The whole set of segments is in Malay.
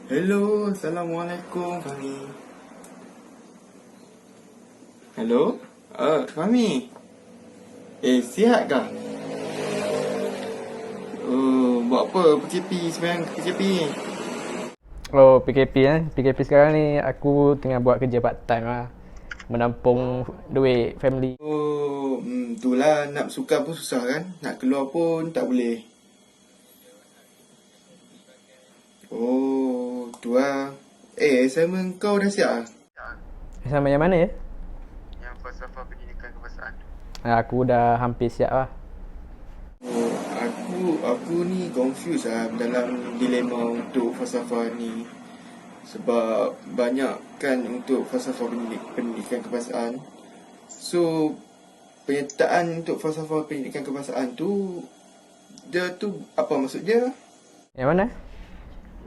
Hello, Assalamualaikum Fahmi. Hello? Fahmi. Sihat kah? Buat apa PKP sebenarnya PKP ni? Oh, PKP PKP sekarang ni aku tengah buat kerja part time lah. Menampung duit family. Itulah nak bersukan pun susah kan? Nak keluar pun tak boleh. Tu lah. Assignment kau dah siap lah? Sama yang mana ya? Yang falsafah pendidikan kebangsaan tu. Aku dah hampir siap lah. Aku ni confused lah dalam dilema untuk falsafah ni. Sebab banyak kan untuk falsafah pendidikan kebangsaan. So, penyertaan untuk falsafah pendidikan kebangsaan tu, dia tu apa maksud dia? Yang mana?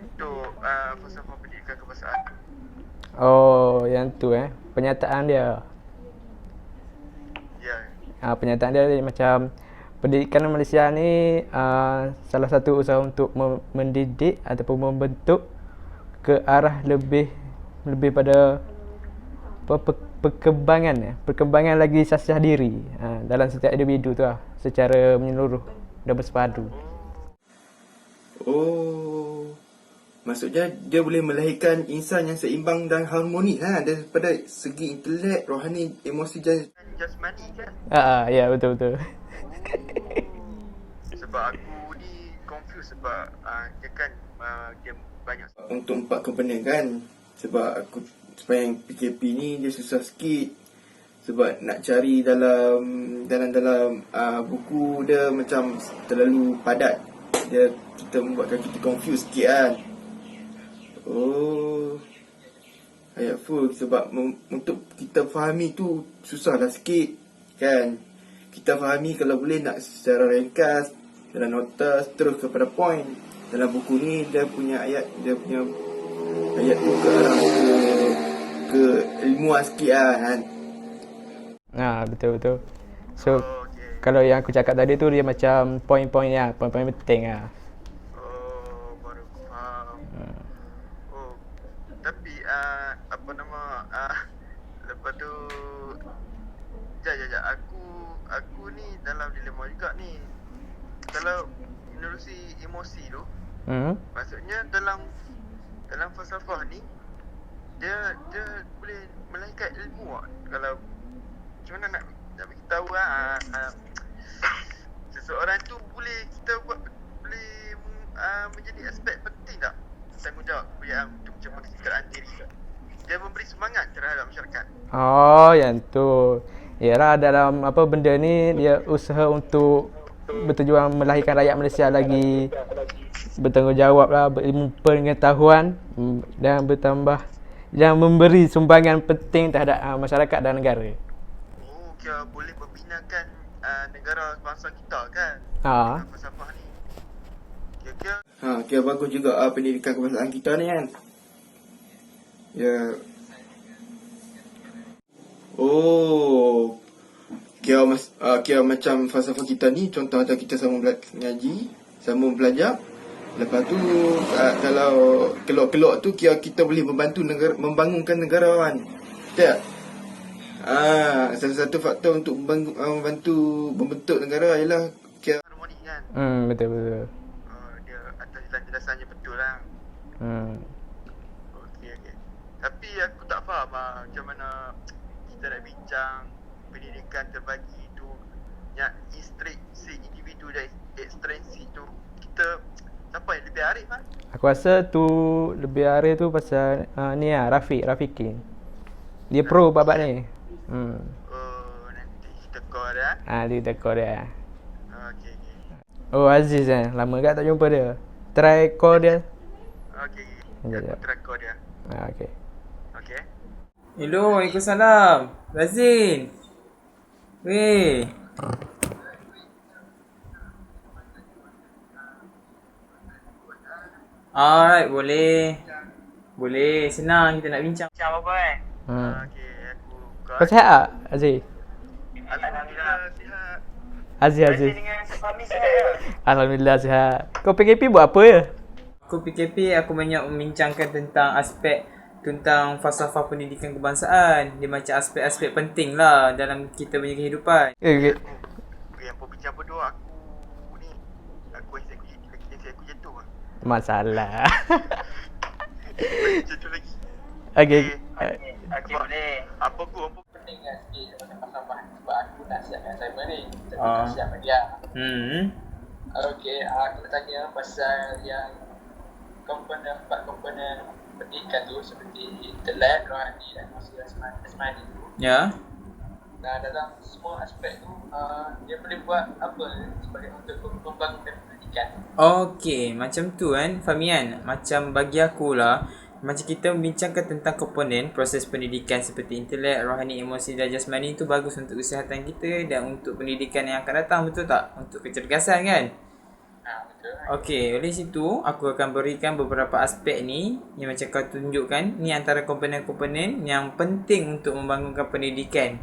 Untuk falsafah pendidikan kebangsaan tu. Oh, yang tu penyataan dia. Ya. Penyataan dia macam pendidikan Malaysia ni salah satu usaha untuk mendidik ataupun membentuk ke arah lebih pada perkembangan lagi sasiah diri dalam setiap individu tu lah, secara menyeluruh dan bersepadu. Maksudnya dia boleh melahirkan insan yang seimbang dan harmonis daripada segi intelek, rohani, emosi dan jasmani kan? Ya, betul. Sebab aku ni confused sebab dia kan dia banyak untuk 4 komponen kan. Sebab supaya yang PKP ni dia susah sikit. Sebab nak cari dalam buku dia macam terlalu padat. Kita membuatkan kita confused sikit kan. Ayat full. Sebab untuk kita fahami tu susahlah sikit kan. Kita fahami kalau boleh nak secara ringkas dalam nota terus kepada point. Dalam buku ni dia punya ayat tu ke arah ke ilmuwan sikit kan. Betul. So kalau yang aku cakap tadi tu dia macam poin-poin penting lah. Baru aku faham. Tapi lepas tu Sekejap, aku ni dalam dilema juga ni. Kalau menerusi emosi tu, maksudnya dalam falsafah ni dia boleh melahirkan ilmu tak? Kalau macam mana nak bagi tahu seseorang tu boleh menjadi aspek penting tak? Tanggungjawab kebayaan untuk macam kesetaraan diri tak? Dia memberi semangat terhadap masyarakat. Yang tu. Yalah, dalam benda ni dia usaha untuk bertujuan melahirkan rakyat Malaysia lagi bertanggungjawab lah, berilmu pengetahuan dan bertambah dan memberi sumbangan penting terhadap masyarakat dan negara. Kira boleh membinakan negara bangsa kita kan? Falsafah ni. Kira bagus juga pendidikan kebangsaan kita ni kan? Ya. Kira macam falsafah kita ni, contoh atau kita sama mengaji, sama belajar. Lepas tu kalau kelok-kelok tu kira kita boleh membangunkan negara kan. Betul tak? Salah satu faktor untuk membantu membentuk negara ialah kira harmoni kan. Betul. Dia atas jelasannya betul lah. Okey. Tapi aku tak faham macam mana kita nak bincang pendidikan terbagi tu, yang instruksi individu dan ekstrinsi tu, kita siapa yang lebih arif kan? Aku rasa tu lebih arif tu pasal Rafiqin. Dia pro babak ni. Nanti kita call dia. Dia call dia. Okey. Aziz lama tak jumpa dia. Try call dia. Okey. Aku try call dia. Okey. Hello, Waalaikumsalam. Razin. Weh. Alright, boleh. Senang kita nak bincang apa Okey, aku Kau sihat tak, Aziz? Alhamdulillah sihat. Aziz. Dengan Fahmi sihat ya? Alhamdulillah sihat. Kau PKP buat apa ya? aku PKP aku banyak membincangkan tentang aspek tentang falsafah pendidikan kebangsaan. Dia macam aspek-aspek penting lah dalam kita punya kehidupan. Okay. Yang pembincang bodoh aku ni. Aku aku jatuh lah. Masalah. Jatuh lagi. Okay. Okey, boleh. Apa aku penting kan sikit pasal falsafah sebab aku nak siapkan assignment ni. Tapi Ah. nak siap dia. Okey, aku nak tanya pasal yang empat komponen pendidikan tu seperti intelek, rohani dan emosi asmani tu. Ya. Nah, dalam semua aspek tu, dia boleh buat apa sebagai untuk membangunkan pendidikan? Okey, macam tu kan Fahmian. Macam bagi aku lah, macam kita membincangkan tentang komponen proses pendidikan seperti intelek, rohani, emosi dan jasmani tu bagus untuk kesihatan kita dan untuk pendidikan yang akan datang, betul tak? Untuk kecergasan kan? Betul. Okey, oleh situ aku akan berikan beberapa aspek ni yang macam kau tunjukkan. Ni antara komponen-komponen yang penting untuk membangunkan pendidikan.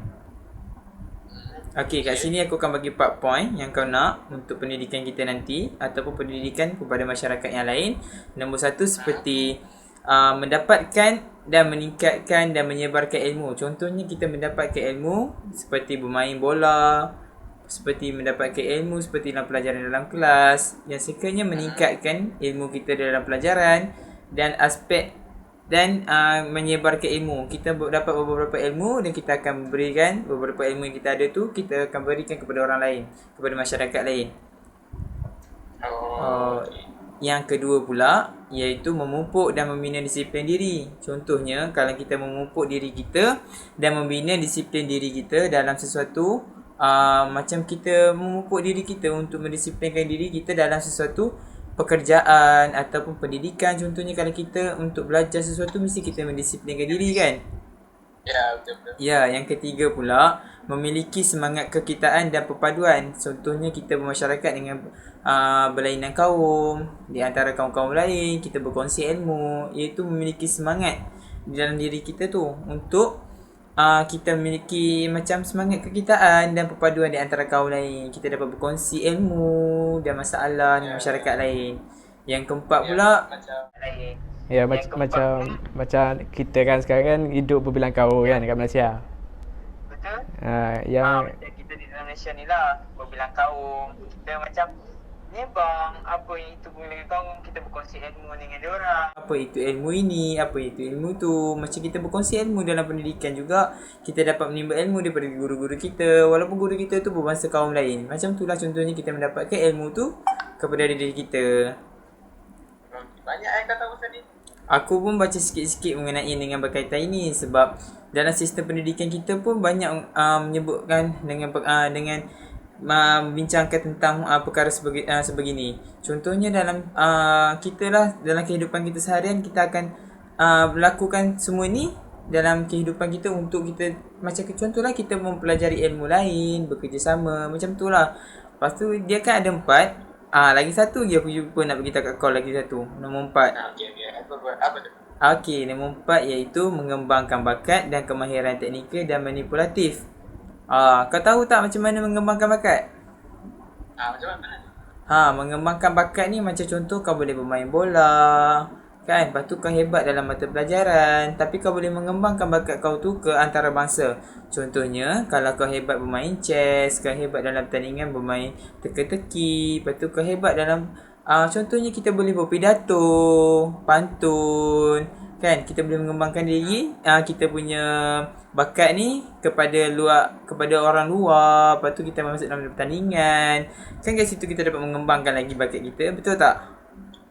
Okey, kat sini aku akan bagi 4 point yang kau nak untuk pendidikan kita nanti ataupun pendidikan kepada masyarakat yang lain. Nombor 1 seperti mendapatkan dan meningkatkan dan menyebarkan ilmu. Contohnya kita mendapatkan ilmu seperti bermain bola, seperti mendapatkan ilmu seperti dalam pelajaran dalam kelas, yang sekiranya meningkatkan ilmu kita dalam pelajaran dan aspek dan menyebarkan ilmu. Kita dapat beberapa ilmu dan kita akan berikan beberapa ilmu yang kita ada tu, kita akan berikan kepada orang lain, kepada masyarakat lain. Yang kedua pula iaitu memupuk dan membina disiplin diri. Contohnya kalau kita memupuk diri kita dan membina disiplin diri kita dalam sesuatu, macam kita memupuk diri kita untuk mendisiplinkan diri kita dalam sesuatu pekerjaan ataupun pendidikan. Contohnya kalau kita untuk belajar sesuatu mesti kita mendisiplinkan diri kan. Ya, betul-betul. Ya, yang ketiga pula memiliki semangat kekitaan dan perpaduan. Contohnya kita bermasyarakat dengan berlainan kaum, di antara kaum-kaum lain kita berkongsi ilmu, iaitu memiliki semangat di dalam diri kita tu untuk kita memiliki macam semangat kekitaan dan perpaduan di antara kaum lain. Kita dapat berkongsi ilmu dan masalah dengan masyarakat lain. Yang keempat pula Macam lain. Ya, macam kita kan sekarang kan hidup berbilang kaum kan dekat Malaysia. Betul? Yang Macam kita di dalam Malaysia ni lah, berbilang kaum. Kita macam ni bang, apa yang itu berbilang kaum, kita berkongsi ilmu dengan diorang. Apa itu ilmu ini, apa itu ilmu tu. Macam kita berkongsi ilmu dalam pendidikan juga, kita dapat menimba ilmu daripada guru-guru kita. Walaupun guru kita tu berbangsa kaum lain. Macam itulah contohnya kita mendapatkan ilmu tu kepada diri kita. banyak yang kata pasal ni. Aku pun baca sikit-sikit mengenai dengan berkaitan ini sebab dalam sistem pendidikan kita pun banyak menyebutkan dengan membincangkan tentang perkara sebegini. Contohnya dalam kita lah, dalam kehidupan kita seharian kita akan melakukan semua ni dalam kehidupan kita untuk kita, macam contohlah kita mempelajari ilmu lain, bekerjasama, macam tu lah. Lepas tu dia kan ada 4. Lagi satu lagi aku jumpa nak beritahu kat kau, lagi satu. Nombor 4. Okey. Apa tu? Okey, nombor 4 iaitu mengembangkan bakat dan kemahiran teknikal dan manipulatif. Kau tahu tak macam mana mengembangkan bakat? Macam mana? Mengembangkan bakat ni macam contoh kau boleh bermain bola, kan? Lepas tu kau hebat dalam mata pelajaran, tapi kau boleh mengembangkan bakat kau tu ke antarabangsa. Contohnya, kalau kau hebat bermain chess, kau hebat dalam pertandingan bermain teka-teki, lepas tu kau hebat dalam contohnya kita boleh berpidato, pantun, kan? Kita boleh mengembangkan diri kita punya bakat ni kepada orang luar. Lepas tu kita masuk dalam pertandingan, kan kat situ kita dapat mengembangkan lagi bakat kita, betul tak?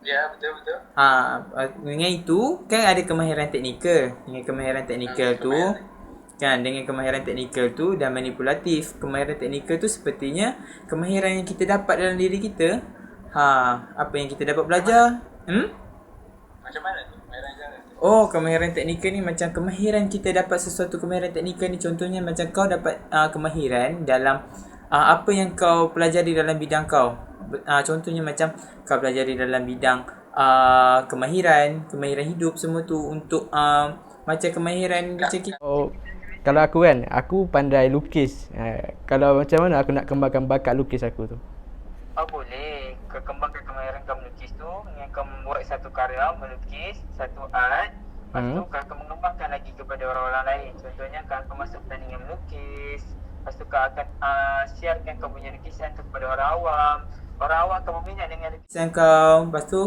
Ya, betul. Dengan itu kan ada kemahiran teknikal. Dengan kemahiran teknikal tu kan, dengan kemahiran teknikal tu dan manipulatif. Kemahiran teknikal tu sepertinya kemahiran yang kita dapat dalam diri kita. Apa yang kita dapat belajar? Macam mana tu? Kemahiran teknikal ni macam kemahiran kita dapat sesuatu kemahiran teknikal ni, contohnya macam kau dapat kemahiran dalam apa yang kau pelajari dalam bidang kau. Contohnya macam kau pelajari dalam bidang kemahiran hidup semua tu untuk macam kemahiran macam kita. Kalau aku kan, aku pandai lukis. Kalau macam mana aku nak kembangkan bakat lukis aku tu? Oh boleh, kau kembangkan kemahiran kau melukis tu dengan kau membuat satu karya melukis, satu art. Lepas tu kau akan mengembangkan lagi kepada orang-orang lain. Contohnya kau akan masuk pertandingan melukis. Lepas tu kau akan siarkan kau punya lukisan tu kepada orang awam. Orang awam akan berminat dengan lukisan kau. Lepas tu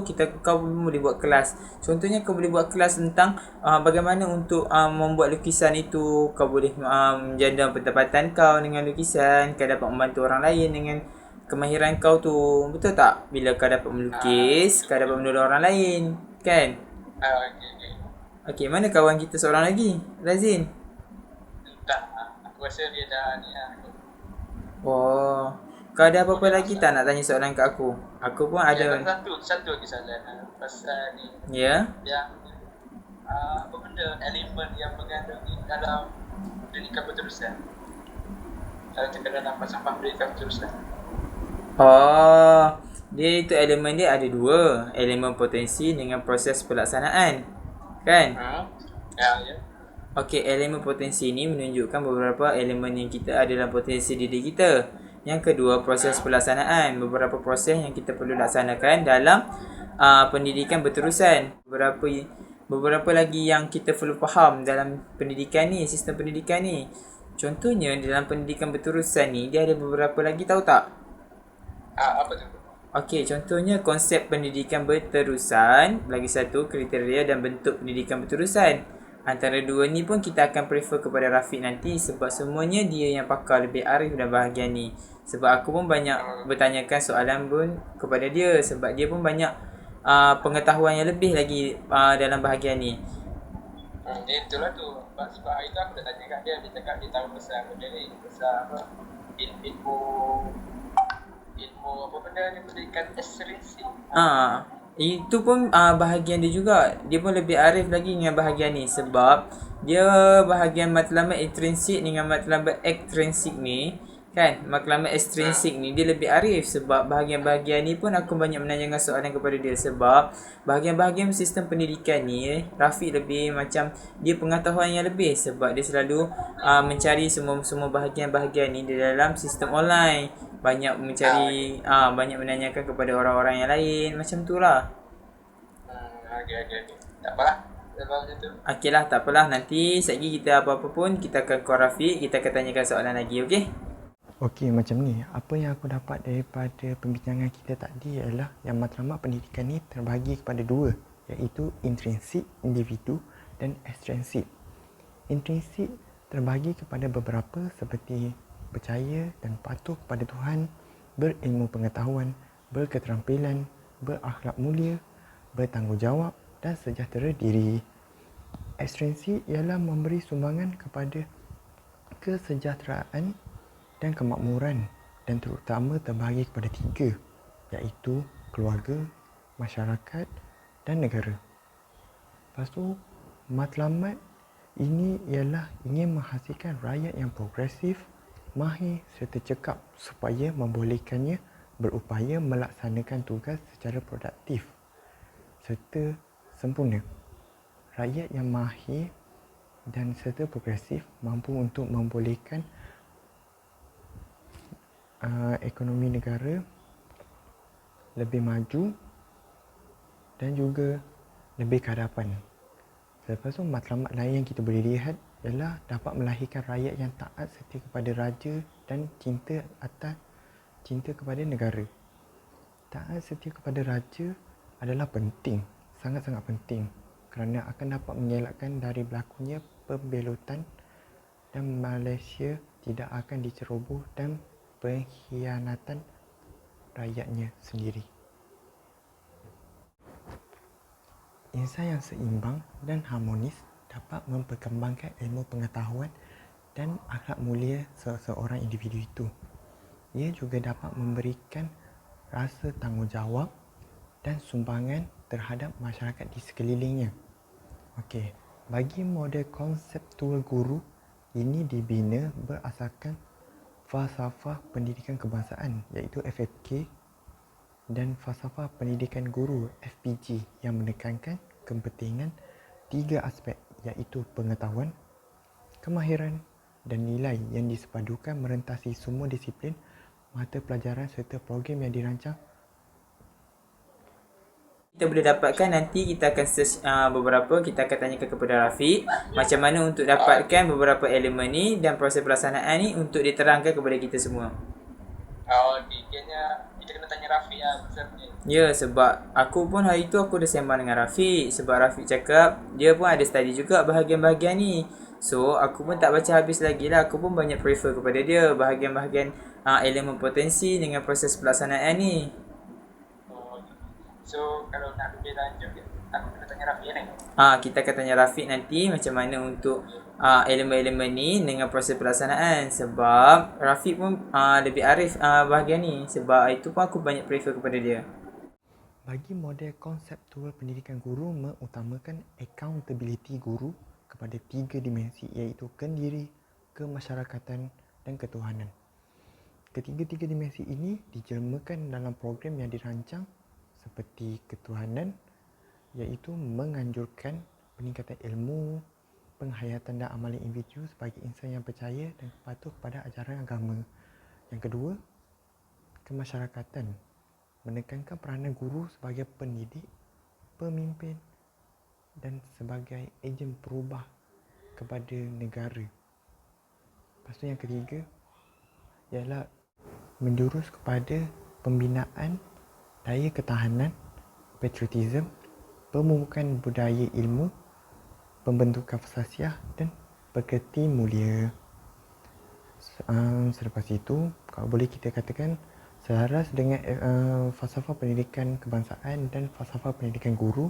kau boleh buat kelas. Contohnya kau boleh buat kelas tentang bagaimana untuk membuat lukisan itu. Kau boleh menjana pendapatan kau dengan lukisan. Kau dapat membantu orang lain dengan kemahiran kau tu. Betul tak? Bila kau dapat melukis, kau dapat menolong orang lain. Kan? Okay. Okey, mana kawan kita seorang lagi? Razin. Tak, aku rasa dia dah ni lah. Oh. Kau ada apa-apa lagi tak nak tanya soalan kat aku? Aku pun Ya, ada. satu lagi soalan pasal ni. Ya? Yang apa benda elemen yang mengandung dalam pendidikan berterusan? Kalau kita dalam sampah pendidikan berterusan. Oh. Dia itu elemen dia ada dua. Elemen potensi dengan proses pelaksanaan. Kan? Ya. Okey, elemen potensi ni menunjukkan beberapa elemen yang kita ada dalam potensi diri kita. Yang kedua, proses pelaksanaan. Beberapa proses yang kita perlu laksanakan dalam pendidikan berterusan. Beberapa lagi yang kita perlu faham dalam pendidikan ni, sistem pendidikan ni. Contohnya dalam pendidikan berterusan ni, dia ada beberapa lagi, tahu tak? Apa tu? Okey, contohnya konsep pendidikan berterusan, lagi satu kriteria dan bentuk pendidikan berterusan. Antara dua ni pun kita akan prefer kepada Rafiq nanti sebab semuanya dia yang pakar lebih arif dalam bahagian ni. Sebab aku pun banyak bertanyakan soalan pun kepada dia sebab dia pun banyak pengetahuan yang lebih lagi dalam bahagian ni. Itulah tu. Sebab hari tu aku dah tanya kat dia, dia cakap dia tahu pasal benda ni, pasal apa? Ilmu apa benda ni, pendidikan ekstrinsi. Itu pun bahagian dia juga. Dia pun lebih arif lagi dengan bahagian ni sebab dia bahagian matlamat intrinsik dengan matlamat ekstrinsik ni kan. Matlamat ekstrinsik ni dia lebih arif sebab bahagian-bahagian ni pun aku banyak menanyakan soalan kepada dia sebab bahagian-bahagian sistem pendidikan ni Rafiq lebih macam dia pengetahuan yang lebih sebab dia selalu mencari semua bahagian-bahagian ni di dalam sistem online. Banyak mencari banyak menanyakan kepada orang-orang yang lain macam tu lah. Okay. Tak apalah. Okey lah, tak apalah. Nanti sekejap kita apa-apa pun kita akan call Rafiq, kita akan tanyakan soalan lagi, okey? Okey, macam ni. Apa yang aku dapat daripada pembincangan kita tadi ialah yang matlamat pendidikan ni terbahagi kepada dua, iaitu intrinsik individu dan ekstrinsik. Intrinsik terbahagi kepada beberapa seperti percaya dan patuh kepada Tuhan, berilmu pengetahuan, berketerampilan, berakhlak mulia, bertanggungjawab dan sejahtera diri. Ekstrinsik ialah memberi sumbangan kepada kesejahteraan dan kemakmuran dan terutama terbahagi kepada tiga, iaitu keluarga, masyarakat dan negara. Lepas tu, matlamat ini ialah ingin menghasilkan rakyat yang progresif, mahir serta cekap supaya membolehkannya berupaya melaksanakan tugas secara produktif serta sempurna. Rakyat yang mahir dan serta progresif mampu untuk membolehkan ekonomi negara lebih maju dan juga lebih ke hadapan. Lepas tu matlamat lain yang kita boleh lihat ialah dapat melahirkan rakyat yang taat setia kepada raja dan cinta kepada negara. Taat setia kepada raja adalah penting, sangat-sangat penting kerana akan dapat mengelakkan dari berlakunya pembelotan dan Malaysia tidak akan diceroboh dan pengkhianatan rakyatnya sendiri. Insan yang seimbang dan harmonis dapat memperkembangkan ilmu pengetahuan dan akhlak mulia seseorang individu itu. Ia juga dapat memberikan rasa tanggungjawab dan sumbangan terhadap masyarakat di sekelilingnya. Okey, bagi model konseptual guru, ini dibina berasaskan falsafah pendidikan kebangsaan iaitu FFK dan falsafah pendidikan guru FPG yang menekankan kepentingan tiga aspek iaitu pengetahuan, kemahiran dan nilai yang disepadukan merentasi semua disiplin mata pelajaran serta program yang dirancang. Kita boleh dapatkan nanti kita akan search beberapa, kita akan tanyakan kepada Rafiq macam mana untuk dapatkan beberapa elemen ni dan proses pelaksanaan ni untuk diterangkan kepada kita semua. Okay, kayaknya kita kena tanya Rafiq lah pasal ni. Ya, sebab aku pun hari tu aku dah sembang dengan Rafiq. Sebab Rafiq cakap dia pun ada study juga bahagian-bahagian ni. So, aku pun tak baca habis lagi lah. Aku pun banyak prefer kepada dia bahagian-bahagian elemen potensi dengan proses pelaksanaan ni. So, kalau nak lebih lanjut, aku kena tanya Rafiq ni. Kita akan tanya Rafiq nanti macam mana untuk elemen-elemen ni dengan proses pelaksanaan. Sebab Rafiq pun lebih arif bahagian ni. Sebab itu pun aku banyak prefer kepada dia. Bagi model konseptual pendidikan guru mengutamakan accountability guru kepada 3 dimensi iaitu kendiri, kemasyarakatan dan ketuhanan. Ketiga-tiga dimensi ini dijelmakan dalam program yang dirancang seperti ketuhanan iaitu menganjurkan peningkatan ilmu, penghayatan dan amalan individu sebagai insan yang percaya dan patuh kepada ajaran agama. Yang kedua, kemasyarakatan menekankan peranan guru sebagai pendidik, pemimpin dan sebagai ejen perubah kepada negara. Lepas tu yang ketiga ialah menjurus kepada pembinaan daya ketahanan, patriotism, pemupukan budaya ilmu, pembentukan fasasiah dan pekerti mulia. Selepas itu, kalau boleh kita katakan selaras dengan falsafah pendidikan kebangsaan dan falsafah pendidikan guru,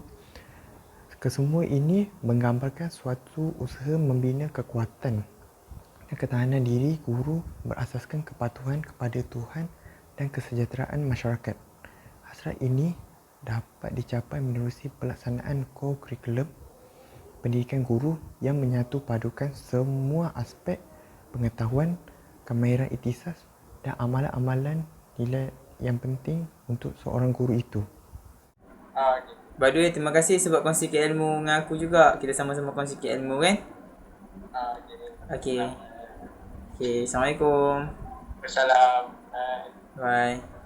kesemua ini menggambarkan suatu usaha membina kekuatan dan ketahanan diri guru berasaskan kepatuhan kepada Tuhan dan kesejahteraan masyarakat. Hasrat ini dapat dicapai menerusi pelaksanaan core curriculum pendidikan guru yang menyatu padukan semua aspek pengetahuan, kemahiran ikhtisas dan amalan-amalan nilai yang penting untuk seorang guru itu. Okay. By the way, terima kasih sebab kongsikan ilmu dengan aku juga. Kita sama-sama kongsikan ilmu kan? Okay. Okay. Assalamualaikum. Wassalam. Bye.